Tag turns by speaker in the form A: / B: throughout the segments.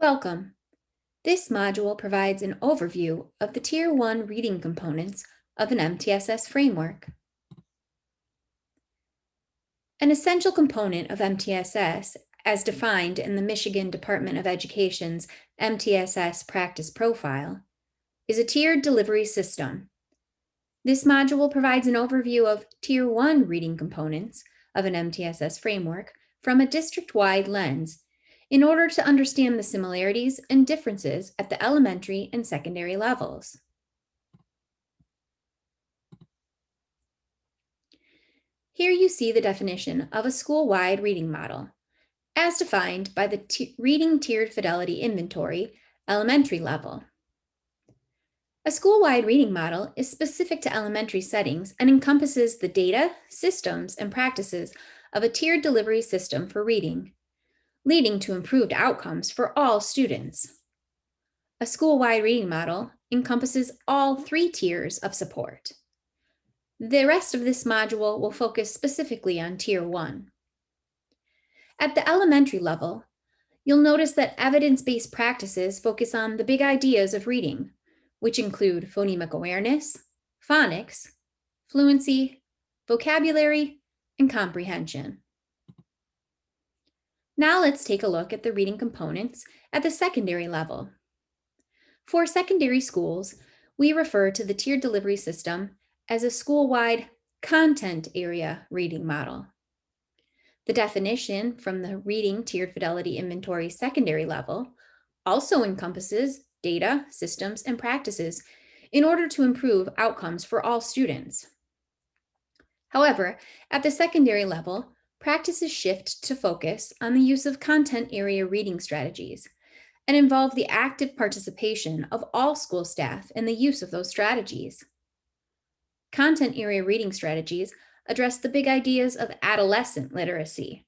A: Welcome. This module provides an overview of the Tier 1 reading components of an MTSS framework. An essential component of MTSS, as defined in the Michigan Department of Education's MTSS Practice Profile, is a tiered delivery system. This module provides an overview of Tier 1 reading components of an MTSS framework from a district-wide lens in order to understand the similarities and differences at the elementary and secondary levels. Here you see the definition of a school-wide reading model, as defined by the Reading Tiered Fidelity Inventory, elementary level. A school-wide reading model is specific to elementary settings and encompasses the data, systems, and practices of a tiered delivery system for reading, leading to improved outcomes for all students. A school-wide reading model encompasses all 3 tiers of support. The rest of this module will focus specifically on Tier 1. At the elementary level, you'll notice that evidence-based practices focus on the big ideas of reading, which include phonemic awareness, phonics, fluency, vocabulary, and comprehension. Now let's take a look at the reading components at the secondary level. For secondary schools, we refer to the tiered delivery system as a school-wide content area reading model. The definition from the Reading Tiered Fidelity Inventory secondary level also encompasses data, systems, and practices in order to improve outcomes for all students. However, at the secondary level, practices shift to focus on the use of content area reading strategies and involve the active participation of all school staff in the use of those strategies. Content area reading strategies address the big ideas of adolescent literacy,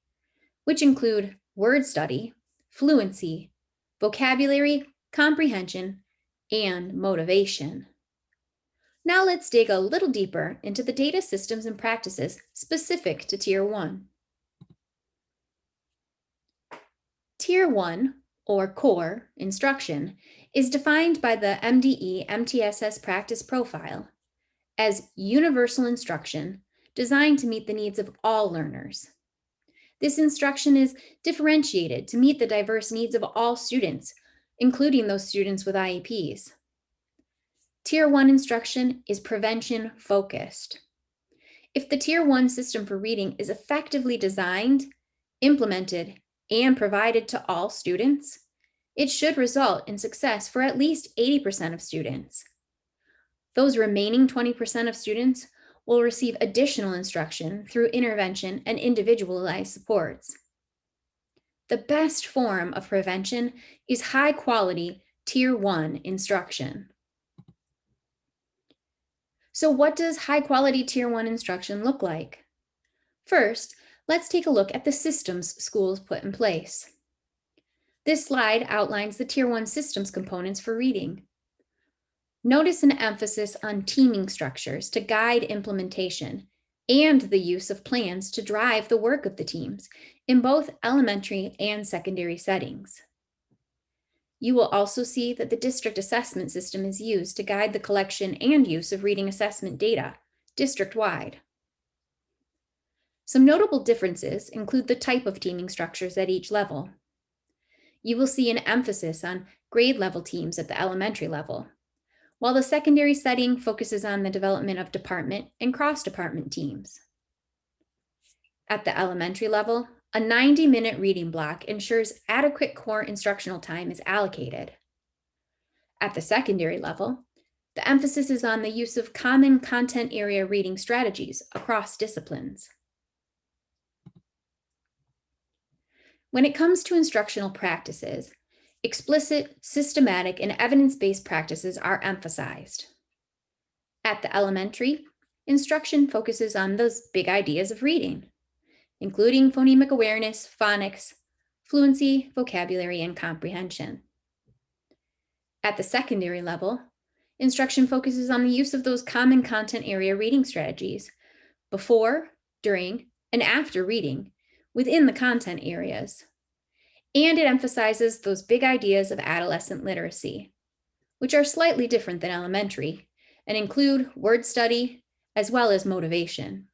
A: which include word study, fluency, vocabulary, comprehension, and motivation. Now let's dig a little deeper into the data, systems, and practices specific to Tier 1. Tier 1, or core, instruction is defined by the MDE-MTSS Practice Profile as universal instruction designed to meet the needs of all learners. This instruction is differentiated to meet the diverse needs of all students, including those students with IEPs. Tier 1 instruction is prevention focused. If the Tier 1 system for reading is effectively designed, implemented, and provided to all students, it should result in success for at least 80% of students. Those remaining 20% of students will receive additional instruction through intervention and individualized supports. The best form of prevention is high-quality Tier 1 instruction. So what does high-quality Tier 1 instruction look like? First, let's take a look at the systems schools put in place. This slide outlines the Tier 1 systems components for reading. Notice an emphasis on teaming structures to guide implementation and the use of plans to drive the work of the teams in both elementary and secondary settings. You will also see that the district assessment system is used to guide the collection and use of reading assessment data district-wide. Some notable differences include the type of teaming structures at each level. You will see an emphasis on grade level teams at the elementary level, while the secondary setting focuses on the development of department and cross-department teams. At the elementary level, a 90-minute reading block ensures adequate core instructional time is allocated. At the secondary level, the emphasis is on the use of common content area reading strategies across disciplines. When it comes to instructional practices, explicit, systematic, and evidence-based practices are emphasized. At the elementary, instruction focuses on those big ideas of reading, including phonemic awareness, phonics, fluency, vocabulary, and comprehension. At the secondary level, instruction focuses on the use of those common content area reading strategies before, during, and after reading within the content areas, And it emphasizes those big ideas of adolescent literacy, which are slightly different than elementary and include word study as well as motivation.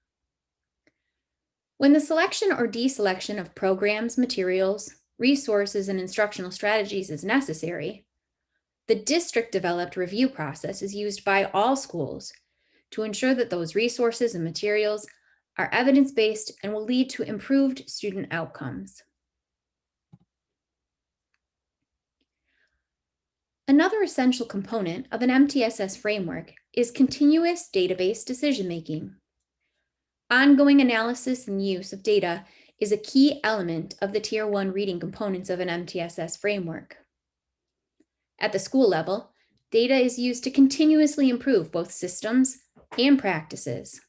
A: When the selection or deselection of programs, materials, resources, and instructional strategies is necessary, the district-developed review process is used by all schools to ensure that those resources and materials are evidence-based and will lead to improved student outcomes. Another essential component of an MTSS framework is continuous database decision-making. Ongoing analysis and use of data is a key element of the Tier 1 reading components of an MTSS framework. At the school level, data is used to continuously improve both systems and practices.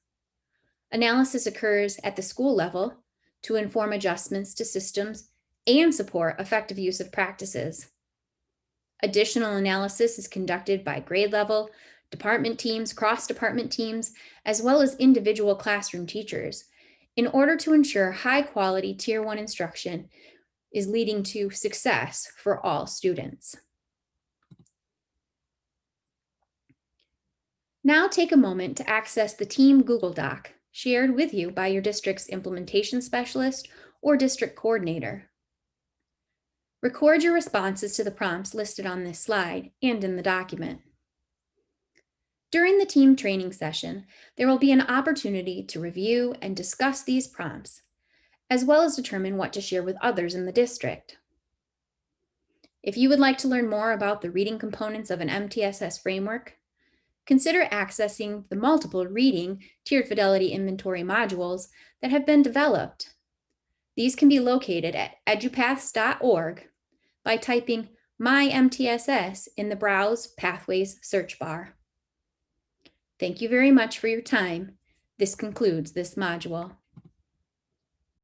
A: Analysis occurs at the school level to inform adjustments to systems and support effective use of practices. Additional analysis is conducted by grade level, department teams, cross-department teams, as well as individual classroom teachers, in order to ensure high-quality Tier 1 instruction is leading to success for all students. Now take a moment to access the Team Google Doc shared with you by your district's implementation specialist or district coordinator. Record your responses to the prompts listed on this slide and in the document. During the team training session, there will be an opportunity to review and discuss these prompts, as well as determine what to share with others in the district. If you would like to learn more about the reading components of an MTSS framework, consider accessing the multiple reading tiered fidelity inventory modules that have been developed. These can be located at edupaths.org by typing MiMTSS in the Browse Pathways search bar. Thank you very much for your time. This concludes this module.